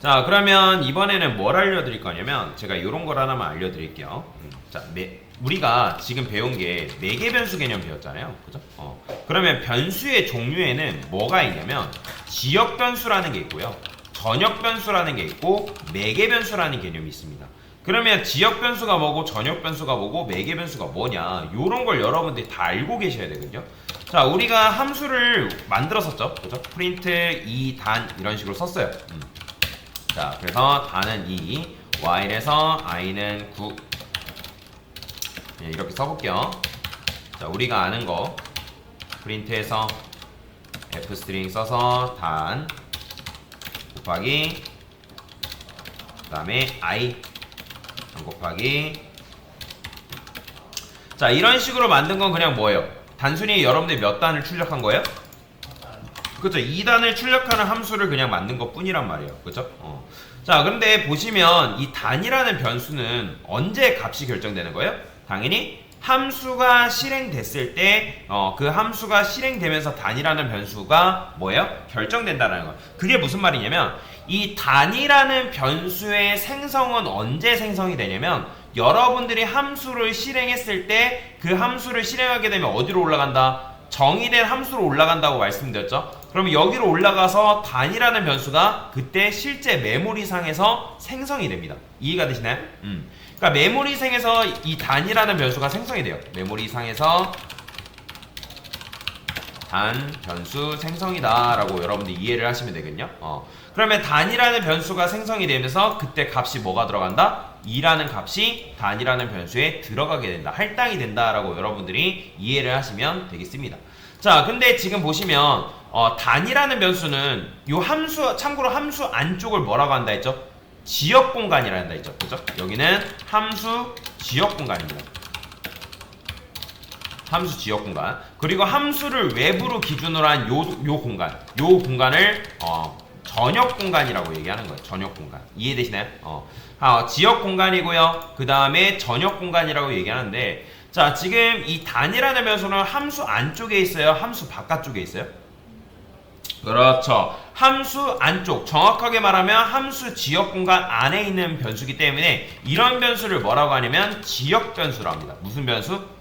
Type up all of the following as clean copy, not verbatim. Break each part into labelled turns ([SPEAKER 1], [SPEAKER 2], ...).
[SPEAKER 1] 자, 그러면 이번에는 뭘 알려드릴 거냐면 제가 이런 걸 하나만 알려드릴게요. 자, 우리가 지금 배운 게 매개 변수 개념 배웠잖아요. 그죠? 그러면 변수의 종류에는 뭐가 있냐면 지역 변수라는 게 있고요. 전역 변수라는 게 있고 매개 변수라는 개념이 있습니다. 그러면 지역 변수가 뭐고 전역 변수가 뭐고 매개 변수가 뭐냐 이런 걸 여러분들이 다 알고 계셔야 되거든요. 자, 우리가 함수를 만들었었죠. 그죠? 프린트 2단 이런 식으로 썼어요. 자, 그래서 단은 2, while에서 i는 9. 네, 이렇게 써볼게요. 자, 우리가 아는 거 프린트에서 fstring 써서 단 곱하기 그 다음에 i 곱하기. 자, 이런 식으로 만든 건 그냥 뭐예요? 단순히 여러분들이 몇 단을 출력한 거예요? 그렇죠. 2단을 출력하는 함수를 그냥 만든 것 뿐이란 말이에요. 그렇죠? 자, 그런데 보시면 이 단이라는 변수는 언제 값이 결정되는 거예요? 당연히 함수가 실행됐을 때 그 함수가 실행되면서 단이라는 변수가 뭐예요? 결정된다는 거예요. 그게 무슨 말이냐면 이 단이라는 변수의 생성은 언제 생성이 되냐면 여러분들이 함수를 실행했을 때 그 함수를 실행하게 되면 어디로 올라간다? 정의된 함수로 올라간다고 말씀드렸죠. 그러면 여기로 올라가서 단이라는 변수가 그때 실제 메모리상에서 생성이 됩니다. 이해가 되시나요? 그러니까 메모리상에서 이 단이라는 변수가 생성이 돼요. 메모리상에서 단 변수 생성이다 라고 여러분들 이해를 하시면 되겠죠. 그러면 단이라는 변수가 생성이 되면서 그때 값이 뭐가 들어간다? 2라는 값이 단이라는 변수에 들어가게 된다. 할당이 된다 라고 여러분들이 이해를 하시면 되겠습니다. 자, 근데 지금 보시면 단이라는 변수는 요 함수, 참고로 함수 안쪽을 뭐라고 한다 했죠? 지역 공간이라 한다 했죠. 그죠? 여기는 함수 지역 공간입니다. 함수 지역 공간. 그리고 함수를 외부로 기준으로 한 요 공간. 요 공간을 전역 공간이라고 얘기하는 거예요. 전역 공간. 이해되시나요? 지역 공간이고요. 그 다음에 전역 공간이라고 얘기하는데, 자, 지금 이 단이라는 변수는 함수 안쪽에 있어요? 함수 바깥쪽에 있어요? 그렇죠. 함수 안쪽, 정확하게 말하면 함수 지역 공간 안에 있는 변수기 때문에 이런 변수를 뭐라고 하냐면 지역 변수라고 합니다. 무슨 변수?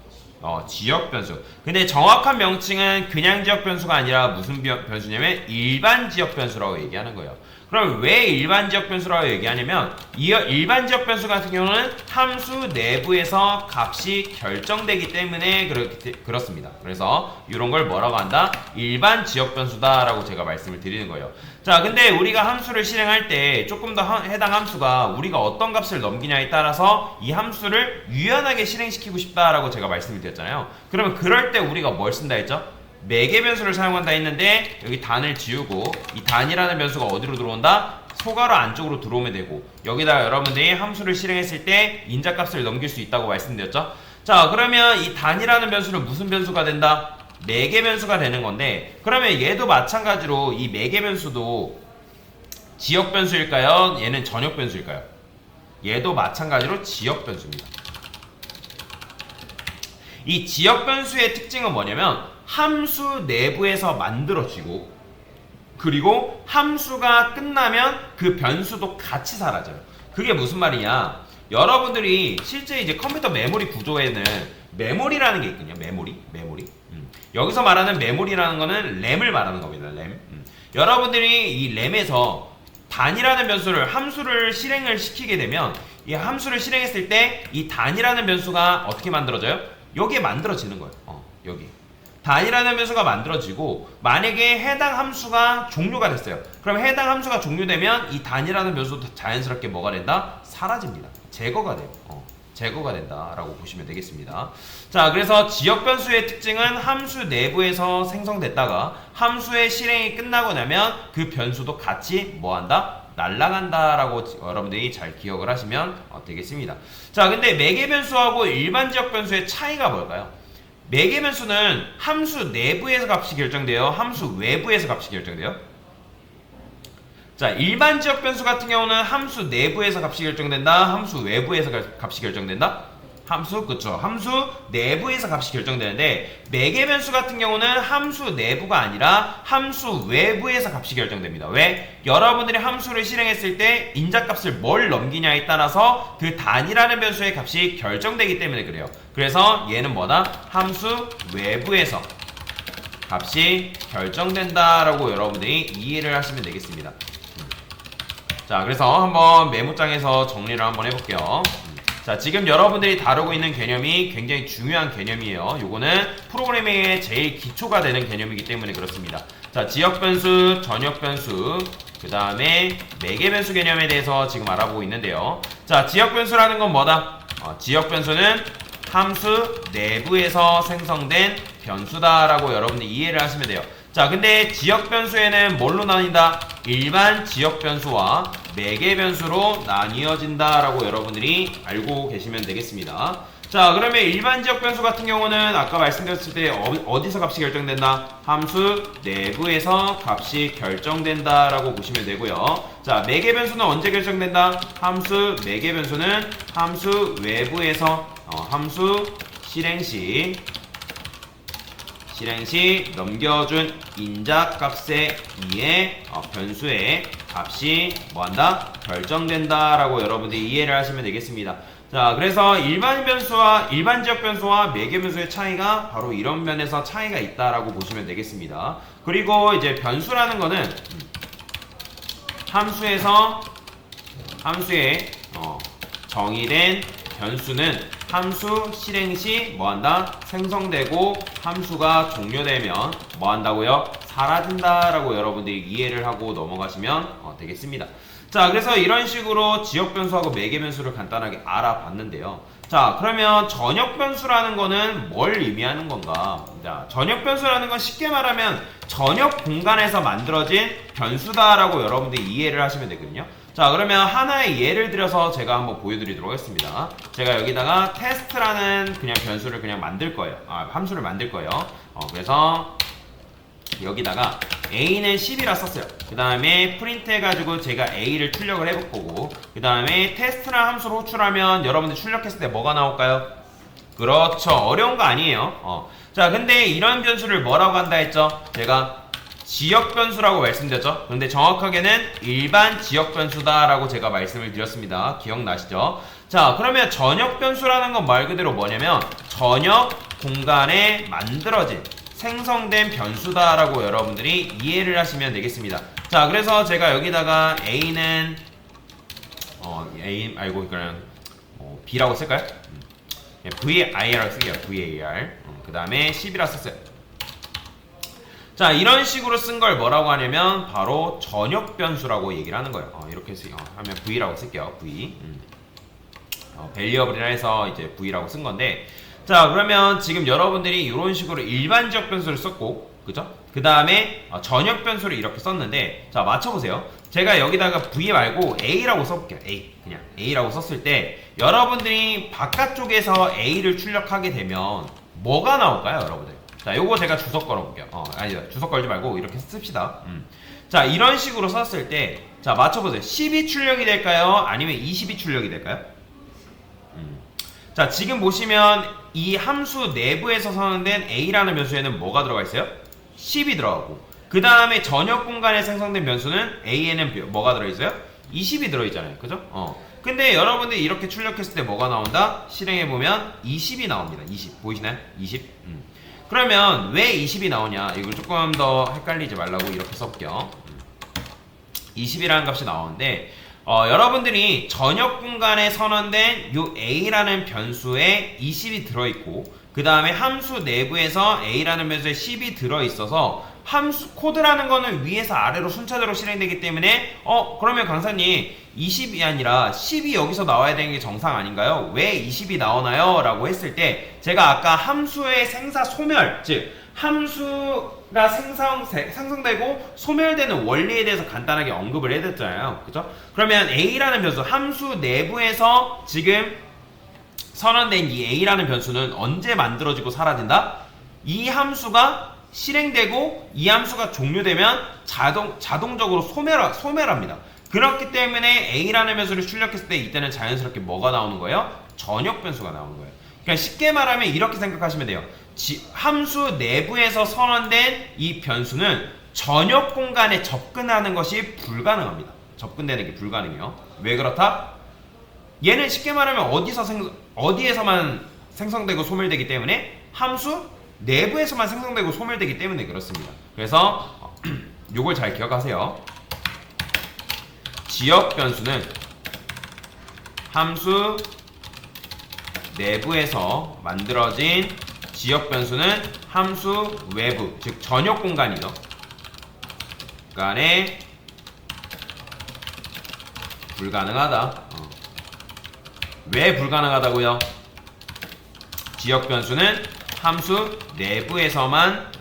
[SPEAKER 1] 지역 변수. 근데 정확한 명칭은 그냥 지역 변수가 아니라 무슨 변수냐면 일반 지역 변수라고 얘기하는 거예요. 그럼 왜 일반 지역 변수라고 얘기하냐면 이 일반 지역 변수 같은 경우는 함수 내부에서 값이 결정되기 때문에 그렇습니다. 그래서 이런 걸 뭐라고 한다? 일반 지역 변수다라고 제가 말씀을 드리는 거예요. 자, 근데 우리가 함수를 실행할 때 조금 더 해당 함수가 우리가 어떤 값을 넘기냐에 따라서 이 함수를 유연하게 실행시키고 싶다라고 제가 말씀을 드렸잖아요. 그러면 그럴 때 우리가 뭘 쓴다 했죠? 매개 변수를 사용한다 했는데 여기 단을 지우고 이 단이라는 변수가 어디로 들어온다? 소괄호 안쪽으로 들어오면 되고 여기다 여러분들이 함수를 실행했을 때 인자값을 넘길 수 있다고 말씀드렸죠. 자, 그러면 이 단이라는 변수는 무슨 변수가 된다? 매개 변수가 되는 건데, 그러면 얘도 마찬가지로 이 매개 변수도 지역 변수일까요? 얘는 전역 변수일까요? 얘도 마찬가지로 지역 변수입니다. 이 지역 변수의 특징은 뭐냐면 함수 내부에서 만들어지고 그리고 함수가 끝나면 그 변수도 같이 사라져요. 그게 무슨 말이냐? 여러분들이 실제 이제 컴퓨터 메모리 구조에는 메모리라는 게 있거든요. 메모리. 여기서 말하는 메모리라는 거는 램을 말하는 겁니다. 램. 여러분들이 이 램에서 단이라는 변수를 함수를 실행을 시키게 되면 이 함수를 실행했을 때 이 단이라는 변수가 어떻게 만들어져요? 여기에 만들어지는 거예요. 여기. 단이라는 변수가 만들어지고 만약에 해당 함수가 종료가 됐어요. 그럼 해당 함수가 종료되면 이 단이라는 변수도 자연스럽게 뭐가 된다? 사라집니다. 제거가 돼요. 제거가 된다라고 보시면 되겠습니다. 자, 그래서 지역 변수의 특징은 함수 내부에서 생성됐다가 함수의 실행이 끝나고 나면 그 변수도 같이 뭐한다? 날아간다라고 여러분들이 잘 기억을 하시면 되겠습니다. 자, 근데 매개 변수하고 일반 지역 변수의 차이가 뭘까요? 매개 변수는 함수 내부에서 값이 결정돼요. 함수 외부에서 값이 결정돼요. 자, 일반 지역 변수 같은 경우는 함수 내부에서 값이 결정된다. 함수 외부에서 값이 결정된다. 그쵸. 함수 내부에서 값이 결정되는데 매개 변수 같은 경우는 함수 내부가 아니라 함수 외부에서 값이 결정됩니다. 왜? 여러분들이 함수를 실행했을 때 인자값을 뭘 넘기냐에 따라서 그 단위라는 변수의 값이 결정되기 때문에 그래요. 그래서 얘는 뭐다? 함수 외부에서 값이 결정된다라고 여러분들이 이해를 하시면 되겠습니다. 자, 그래서 한번 메모장에서 정리를 한번 해볼게요. 자, 지금 여러분들이 다루고 있는 개념이 굉장히 중요한 개념이에요. 요거는 프로그래밍의 제일 기초가 되는 개념이기 때문에 그렇습니다. 자, 지역변수, 전역변수, 그 다음에 매개변수 개념에 대해서 지금 알아보고 있는데요. 자, 지역변수라는 건 뭐다? 지역변수는 함수 내부에서 생성된 변수다라고 여러분들이 이해를 하시면 돼요. 자, 근데 지역변수에는 뭘로 나뉜다? 일반 지역변수와 매개변수로 나뉘어진다라고 여러분들이 알고 계시면 되겠습니다. 자, 그러면 일반 지역변수 같은 경우는 아까 말씀드렸을 때 어디서 값이 결정된다? 함수 내부에서 값이 결정된다라고 보시면 되고요. 자, 매개변수는 언제 결정된다? 함수 매개변수는 함수 외부에서 함수 실행 시 넘겨준 인자값에 의해 변수의 값이 뭐한다? 결정된다라고 여러분들이 이해를 하시면 되겠습니다. 자, 그래서 일반 지역 변수와 매개 변수의 차이가 바로 이런 면에서 차이가 있다라고 보시면 되겠습니다. 그리고 이제 변수라는 거는 함수에 정의된 변수는 함수 실행 시 뭐한다? 생성되고 함수가 종료되면 뭐한다고요? 사라진다라고 여러분들이 이해를 하고 넘어가시면 되겠습니다. 자, 그래서 이런 식으로 지역변수하고 매개변수를 간단하게 알아봤는데요. 자, 그러면 전역변수라는 거는 뭘 의미하는 건가? 자, 전역변수라는 건 쉽게 말하면 전역 공간에서 만들어진 변수다라고 여러분들이 이해를 하시면 되거든요. 자, 그러면 하나의 예를 들어서 제가 한번 보여드리도록 하겠습니다. 제가 여기다가 테스트라는 그냥 변수를 그냥 만들 거예요. 함수를 만들 거예요. 그래서 여기다가 a는 10이라 썼어요. 그 다음에 프린트 해가지고 제가 a를 출력을 해볼 거고, 그 다음에 테스트라는 함수를 호출하면 여러분들 출력했을 때 뭐가 나올까요? 그렇죠. 어려운 거 아니에요. 자, 근데 이런 변수를 뭐라고 한다 했죠? 제가 지역변수라고 말씀드렸죠. 그런데 정확하게는 일반 지역변수다라고 제가 말씀을 드렸습니다. 기억나시죠? 자, 그러면 전역변수라는 건 말 그대로 뭐냐면 전역 공간에 만들어진 생성된 변수다라고 여러분들이 이해를 하시면 되겠습니다. 자, 그래서 제가 여기다가 a는 그냥 b라고 쓸까요? VAR라고 쓸게요. VAR. 그 다음에 10이라 썼어요. 자, 이런 식으로 쓴 걸 뭐라고 하냐면 바로 전역 변수라고 얘기를 하는 거예요. 이렇게 하면 V라고 쓸게요. V. 밸리어블이라 해서 이제 V라고 쓴 건데, 자, 그러면 지금 여러분들이 이런 식으로 일반 지역 변수를 썼고, 그죠? 그 다음에 전역 변수를 이렇게 썼는데, 자, 맞춰보세요. 제가 여기다가 V 말고 A라고 써볼게요. 그냥 A라고 썼을 때 여러분들이 바깥쪽에서 A를 출력하게 되면 뭐가 나올까요, 여러분들? 자, 요거 제가 주석 걸어볼게요. 아니다. 주석 걸지 말고 이렇게 씁시다. 자, 이런 식으로 썼을 때, 자, 맞춰보세요. 10이 출력이 될까요? 아니면 20이 출력이 될까요? 자, 지금 보시면 이 함수 내부에서 선언된 a라는 변수에는 뭐가 들어가 있어요? 10이 들어가고, 그 다음에 전역 공간에 생성된 변수는 a에는 뭐가 들어있어요? 20이 들어있잖아요. 그죠? 근데 여러분들이 이렇게 출력했을 때 뭐가 나온다? 실행해보면 20이 나옵니다. 20. 보이시나요? 20. 그러면 왜 20이 나오냐? 이걸 조금 더 헷갈리지 말라고 이렇게 써볼게요. 20이라는 값이 나오는데, 여러분들이 전역 공간에 선언된 요 a라는 변수에 20이 들어있고, 그 다음에 함수 내부에서 a라는 변수에 10이 들어있어서 함수 코드라는 거는 위에서 아래로 순차적으로 실행되기 때문에 그러면 강사님 20이 아니라 10이 여기서 나와야 되는 게 정상 아닌가요? 왜 20이 나오나요? 라고 했을 때, 제가 아까 함수의 생사 소멸, 즉 함수가 생성되고 소멸되는 원리에 대해서 간단하게 언급을 해드렸잖아요. 그죠? 그러면 a라는 변수, 함수 내부에서 지금 선언된 이 a라는 변수는 언제 만들어지고 사라진다? 이 함수가 실행되고 이 함수가 종료되면 자동적으로 소멸합니다. 그렇기 때문에 a라는 변수를 출력했을 때 이때는 자연스럽게 뭐가 나오는 거예요? 전역 변수가 나오는 거예요. 그러니까 쉽게 말하면 이렇게 생각하시면 돼요. 함수 내부에서 선언된 이 변수는 전역 공간에 접근하는 것이 불가능합니다. 접근되는 게 불가능해요. 왜 그렇다? 얘는 쉽게 말하면 어디에서만 생성되고 소멸되기 때문에 함수 내부에서만 생성되고 소멸되기 때문에 그렇습니다. 그래서 요걸 잘 기억하세요. 지역 변수는 함수 내부에서 만들어진 지역 변수는 함수 외부, 즉 전역 공간이죠. 공간에 불가능하다. 왜 불가능하다고요? 지역 변수는 함수 내부에서만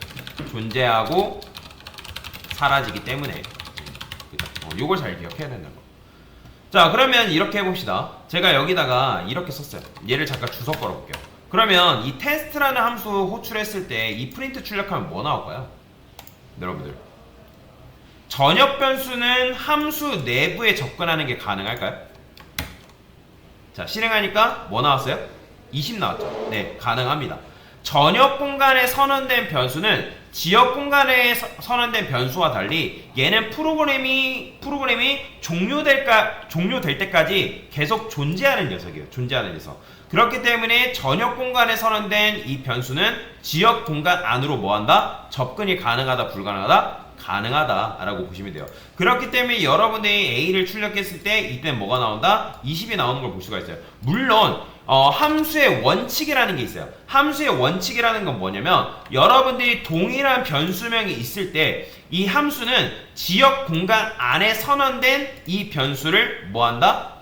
[SPEAKER 1] 존재하고 사라지기 때문에. 요걸 잘 기억해야 된다는 거. 자, 그러면 이렇게 해봅시다. 제가 여기다가 이렇게 썼어요. 얘를 잠깐 주석 걸어볼게요. 그러면 이 테스트라는 함수 호출했을 때 이 프린트 출력하면 뭐 나올까요? 여러분들, 전역 변수는 함수 내부에 접근하는 게 가능할까요? 자, 실행하니까 뭐 나왔어요? 20 나왔죠. 네, 가능합니다. 전역 공간에 선언된 변수는 지역 공간에 선언된 변수와 달리 얘는 프로그램이 종료될 때까지 계속 존재하는 녀석이에요. 존재하는 녀석. 그렇기 때문에 전역 공간에 선언된 이 변수는 지역 공간 안으로 뭐한다? 접근이 가능하다, 불가능하다? 가능하다라고 보시면 돼요. 그렇기 때문에 여러분들이 A를 출력했을 때 이때는 뭐가 나온다? 20이 나오는 걸 볼 수가 있어요. 물론 함수의 원칙이라는 게 있어요. 함수의 원칙이라는 건 뭐냐면 여러분들이 동일한 변수명이 있을 때 이 함수는 지역 공간 안에 선언된 이 변수를 뭐한다?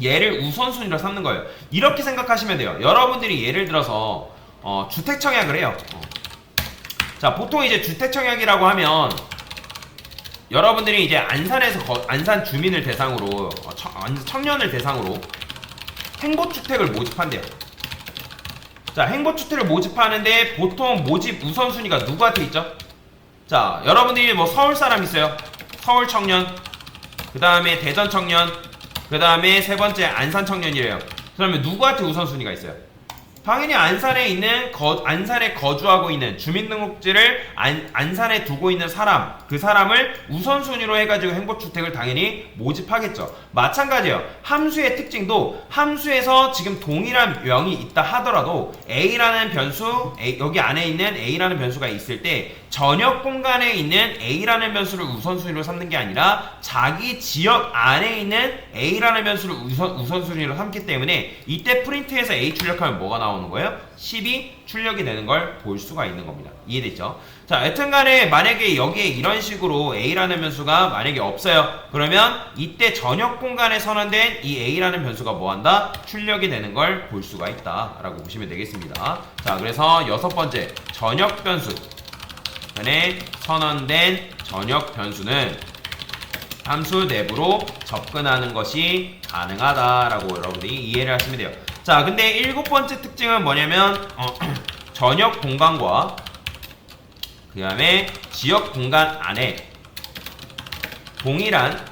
[SPEAKER 1] 얘를 우선순위로 삼는 거예요. 이렇게 생각하시면 돼요. 여러분들이 예를 들어서 주택 청약을 해요. 자, 보통 이제 주택 청약이라고 하면 여러분들이 이제 안산 주민을 대상으로 청년을 대상으로 행보주택을 모집한대요. 자, 행보주택을 모집하는데 보통 모집 우선순위가 누구한테 있죠? 자, 여러분들이 뭐 서울 사람 있어요. 서울 청년, 그 다음에 대전 청년, 그 다음에 세 번째 안산 청년이래요. 그러면 누구한테 우선순위가 있어요? 당연히 안산에 거주하고 있는 주민등록지를 안산에 두고 있는 사람, 그 사람을 우선순위로 해가지고 행보주택을 당연히 모집하겠죠. 마찬가지예요. 함수의 특징도 함수에서 지금 동일한 명이 있다 하더라도 A라는 변수, 여기 안에 있는 A라는 변수가 있을 때 전역 공간에 있는 A라는 변수를 우선순위로 삼는 게 아니라 자기 지역 안에 있는 A라는 변수를 우선순위로 삼기 때문에 이때 프린트에서 A 출력하면 뭐가 나오는 거예요? 10이 출력이 되는 걸 볼 수가 있는 겁니다. 이해됐죠? 자, 여튼간에 만약에 여기에 이런 식으로 A라는 변수가 만약에 없어요. 그러면 이때 전역 공간에 선언된 이 A라는 변수가 뭐한다? 출력이 되는 걸 볼 수가 있다 라고 보시면 되겠습니다. 자, 그래서 6번째 전역 변수 안에 선언된 전역 변수는 함수 내부로 접근하는 것이 가능하다라고 여러분들이 이해를 하시면 돼요. 자, 근데 7번째 특징은 뭐냐면 전역 공간과 그 다음에 지역 공간 안에 동일한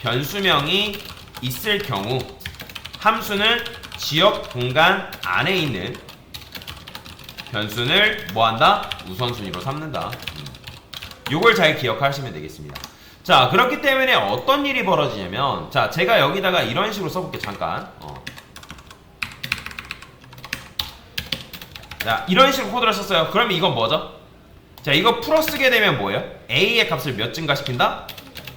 [SPEAKER 1] 변수명이 있을 경우 함수는 지역 공간 안에 있는 변수를 뭐한다? 우선순위로 삼는다. 요걸 잘 기억하시면 되겠습니다. 자, 그렇기 때문에 어떤 일이 벌어지냐면, 자, 제가 여기다가 이런 식으로 써볼게요. 잠깐. 자, 이런 식으로 코드를 썼어요. 그러면 이건 뭐죠? 자, 이거 풀어쓰게 되면 뭐예요? A의 값을 몇 증가시킨다?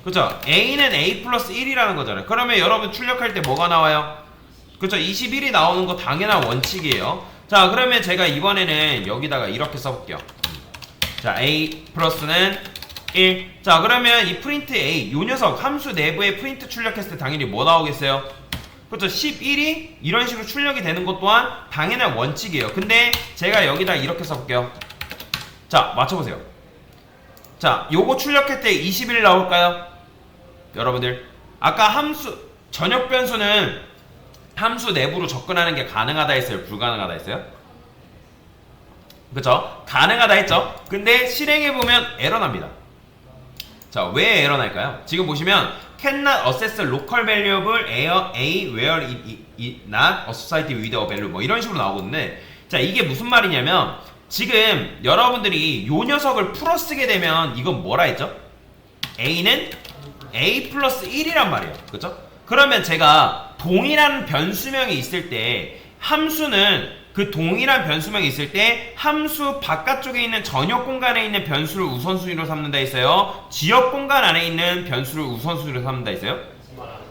[SPEAKER 1] 그쵸? A는 A 플러스 1이라는 거잖아요. 그러면 여러분 출력할 때 뭐가 나와요? 그쵸? 21이 나오는 거 당연한 원칙이에요. 자, 그러면 제가 이번에는 여기다가 이렇게 써볼게요. 자, A 플러스는 1. 자, 그러면 이 프린트 A, 요 녀석 함수 내부에 프린트 출력했을 때 당연히 뭐 나오겠어요? 그렇죠. 11이 이런 식으로 출력이 되는 것 또한 당연한 원칙이에요. 근데 제가 여기다 이렇게 써볼게요. 자, 맞춰보세요. 자, 요거 출력할 때 21 나올까요? 여러분들, 아까 전역 변수는 함수 내부로 접근하는 게 가능하다 했어요? 불가능하다 했어요? 그쵸? 가능하다 했죠? 근데 실행해보면 에러 납니다. 자, 왜 에러 날까요? 지금 보시면 cannot assess local variable A where it not associated with a value 뭐 이런 식으로 나오거든요. 자, 이게 무슨 말이냐면 지금 여러분들이 요 녀석을 풀어 쓰게 되면 이건 뭐라 했죠? A는 A 플러스 1이란 말이에요. 그죠? 그러면 제가 동일한 변수명이 있을 때 함수는 그 동일한 변수명이 있을 때 함수 바깥쪽에 있는 전역 공간에 있는 변수를 우선순위로 삼는다 했어요. 지역 공간 안에 있는 변수를 우선순위로 삼는다 했어요.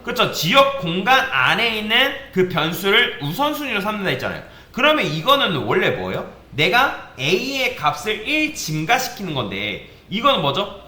[SPEAKER 1] 그렇죠? 지역 공간 안에 있는 그 변수를 우선순위로 삼는다 했잖아요. 그러면 이거는 원래 뭐예요? 내가 A의 값을 1 증가시키는 건데 이거는 뭐죠?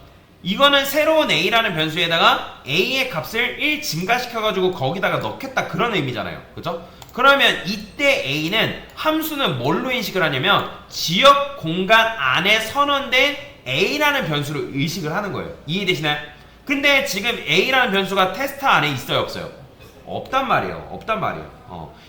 [SPEAKER 1] 이거는 새로운 A라는 변수에다가 A의 값을 1 증가시켜가지고 거기다가 넣겠다 그런 의미잖아요. 그죠? 그러면 이때 A는 함수는 뭘로 인식을 하냐면 지역 공간 안에 선언된 A라는 변수로 의식을 하는 거예요. 이해되시나요? 근데 지금 A라는 변수가 테스트 안에 있어요, 없어요? 없단 말이에요. 없단 말이에요.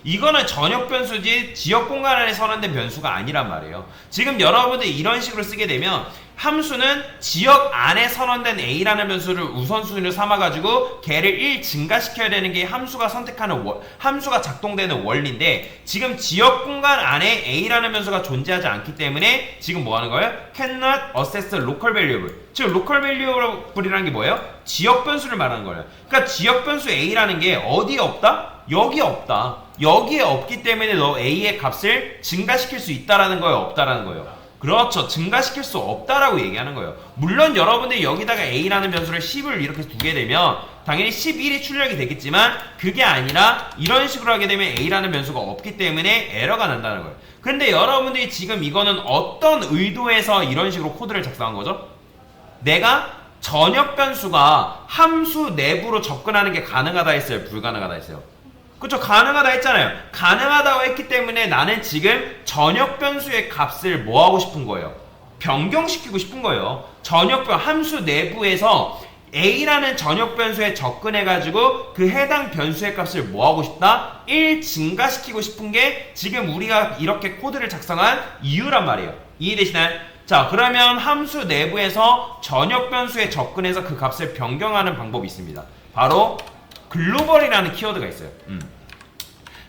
[SPEAKER 1] 이거는 전역 변수지 지역 공간 안에 선언된 변수가 아니란 말이에요. 지금 여러분들이 이런 식으로 쓰게 되면 함수는 지역 안에 선언된 A라는 변수를 우선순위로 삼아가지고 걔를 1 증가시켜야 되는 게 함수가 선택하는 함수가 작동되는 원리인데 지금 지역 공간 안에 A라는 변수가 존재하지 않기 때문에 지금 뭐 하는 거예요? cannot assess local variable. 즉 local variable이라는 게 뭐예요? 지역 변수를 말하는 거예요. 그러니까 지역 변수 A라는 게 어디에 없다? 여기에 없다. 여기에 없기 때문에 너 A의 값을 증가시킬 수 있다라는 거예요? 없다라는 거예요? 그렇죠. 증가시킬 수 없다라고 얘기하는 거예요. 물론 여러분들이 여기다가 A라는 변수를 10을 이렇게 두게 되면 당연히 11이 출력이 되겠지만 그게 아니라 이런 식으로 하게 되면 A라는 변수가 없기 때문에 에러가 난다는 거예요. 근데 여러분들이 지금 이거는 어떤 의도에서 이런 식으로 코드를 작성한 거죠? 내가 전역 변수가 함수 내부로 접근하는 게 가능하다 했어요? 불가능하다 했어요? 그쵸? 가능하다 했잖아요. 가능하다고 했기 때문에 나는 지금 전역 변수의 값을 뭐 하고 싶은 거예요? 변경시키고 싶은 거예요. 함수 내부에서 A라는 전역 변수에 접근해가지고 그 해당 변수의 값을 뭐 하고 싶다? 1 증가시키고 싶은 게 지금 우리가 이렇게 코드를 작성한 이유란 말이에요. 이해되시나요? 자, 그러면 함수 내부에서 전역 변수에 접근해서 그 값을 변경하는 방법이 있습니다. 바로 글로벌이라는 키워드가 있어요.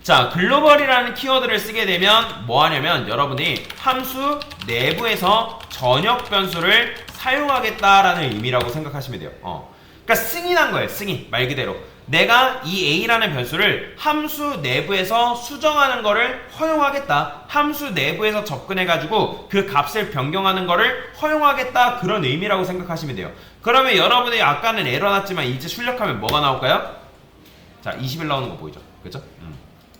[SPEAKER 1] 자, 글로벌이라는 키워드를 쓰게 되면 뭐 하냐면 여러분이 함수 내부에서 전역 변수를 사용하겠다라는 의미라고 생각하시면 돼요. 그러니까 승인한 거예요. 승인. 말 그대로. 내가 이 A라는 변수를 함수 내부에서 수정하는 거를 허용하겠다. 함수 내부에서 접근해가지고 그 값을 변경하는 거를 허용하겠다. 그런 의미라고 생각하시면 돼요. 그러면 여러분이 아까는 에러 났지만 이제 출력하면 뭐가 나올까요? 자, 21 나오는 거 보이죠? 그죠?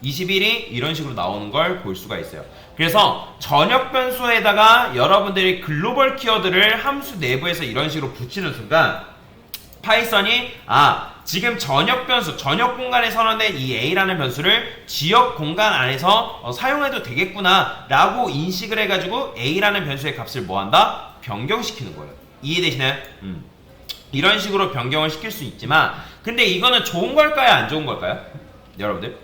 [SPEAKER 1] 21이 이런 식으로 나오는 걸 볼 수가 있어요. 그래서 전역 변수에다가 여러분들이 글로벌 키워드를 함수 내부에서 이런 식으로 붙이는 순간 파이썬이 지금 전역 변수, 전역 공간에 선언된 이 A라는 변수를 지역 공간 안에서 사용해도 되겠구나 라고 인식을 해가지고 A라는 변수의 값을 뭐한다? 변경시키는 거예요. 이해되시나요? 이런 식으로 변경을 시킬 수 있지만 근데 이거는 좋은 걸까요? 안 좋은 걸까요? 여러분들?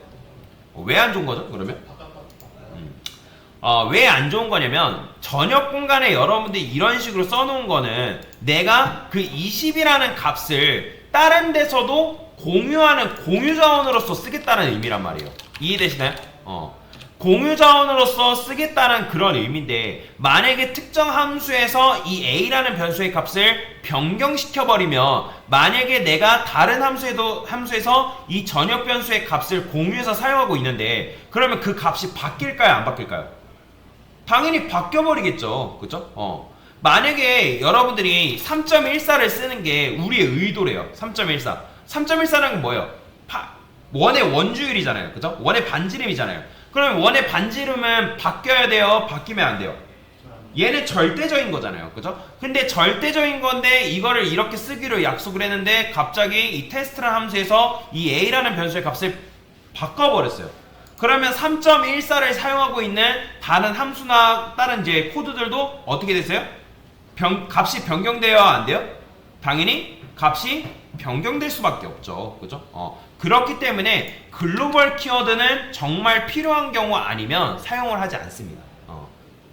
[SPEAKER 1] 왜 안 좋은 거죠? 그러면? 왜 안 좋은 거냐면 전역 공간에 여러분들이 이런 식으로 써놓은 거는 내가 그 20이라는 값을 다른 데서도 공유하는 공유 자원으로서 쓰겠다는 의미란 말이에요. 이해되시나요? 공유 자원으로서 쓰겠다는 그런 의미인데 만약에 특정 함수에서 이 A라는 변수의 값을 변경시켜버리면 만약에 내가 다른 함수에서 이 전역 변수의 값을 공유해서 사용하고 있는데 그러면 그 값이 바뀔까요? 안 바뀔까요? 당연히 바뀌어버리겠죠. 그쵸? 만약에 여러분들이 3.14를 쓰는 게 우리의 의도래요. 3.14. 3.14는 뭐예요? 원의 원주율이잖아요. 그죠? 원의 반지름이잖아요. 그럼 원의 반지름은 바뀌어야 돼요? 바뀌면 안 돼요? 얘는 절대적인 거잖아요. 그죠? 근데 절대적인 건데 이거를 이렇게 쓰기로 약속을 했는데 갑자기 이 테스트라는 함수에서 이 A라는 변수의 값을 바꿔버렸어요. 그러면 3.14를 사용하고 있는 다른 함수나 다른 이제 코드들도 어떻게 됐어요? 값이 변경돼야 안 돼요? 당연히 값이 변경될 수밖에 없죠. 그죠? 그렇기 때문에 글로벌 키워드는 정말 필요한 경우 아니면 사용을 하지 않습니다.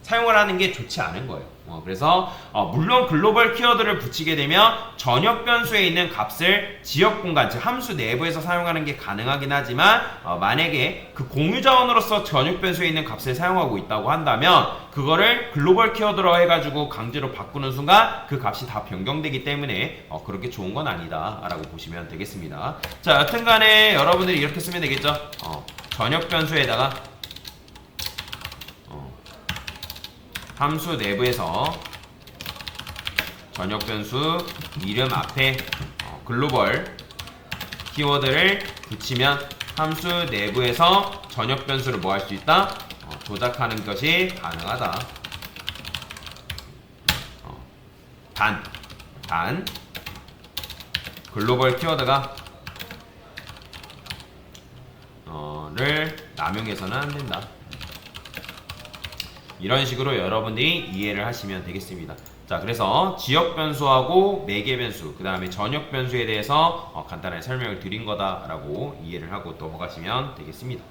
[SPEAKER 1] 사용을 하는 게 좋지 않은 거예요. 그래서 물론 글로벌 키워드를 붙이게 되면 전역 변수에 있는 값을 지역 공간, 즉 함수 내부에서 사용하는 게 가능하긴 하지만 만약에 그 공유 자원으로서 전역 변수에 있는 값을 사용하고 있다고 한다면 그거를 글로벌 키워드로 해가지고 강제로 바꾸는 순간 그 값이 다 변경되기 때문에 그렇게 좋은 건 아니다 라고 보시면 되겠습니다. 자, 여튼간에 여러분들이 이렇게 쓰면 되겠죠. 전역 변수에다가 함수 내부에서 전역 변수 이름 앞에 글로벌 키워드를 붙이면 함수 내부에서 전역 변수를 뭐 할 수 있다? 조작하는 것이 가능하다. 단 글로벌 키워드가 를 남용해서는 안 된다. 이런 식으로 여러분들이 이해를 하시면 되겠습니다. 자, 그래서 지역 변수하고 매개 변수, 그 다음에 전역 변수에 대해서 간단하게 설명을 드린 거다라고 이해를 하고 넘어가시면 되겠습니다.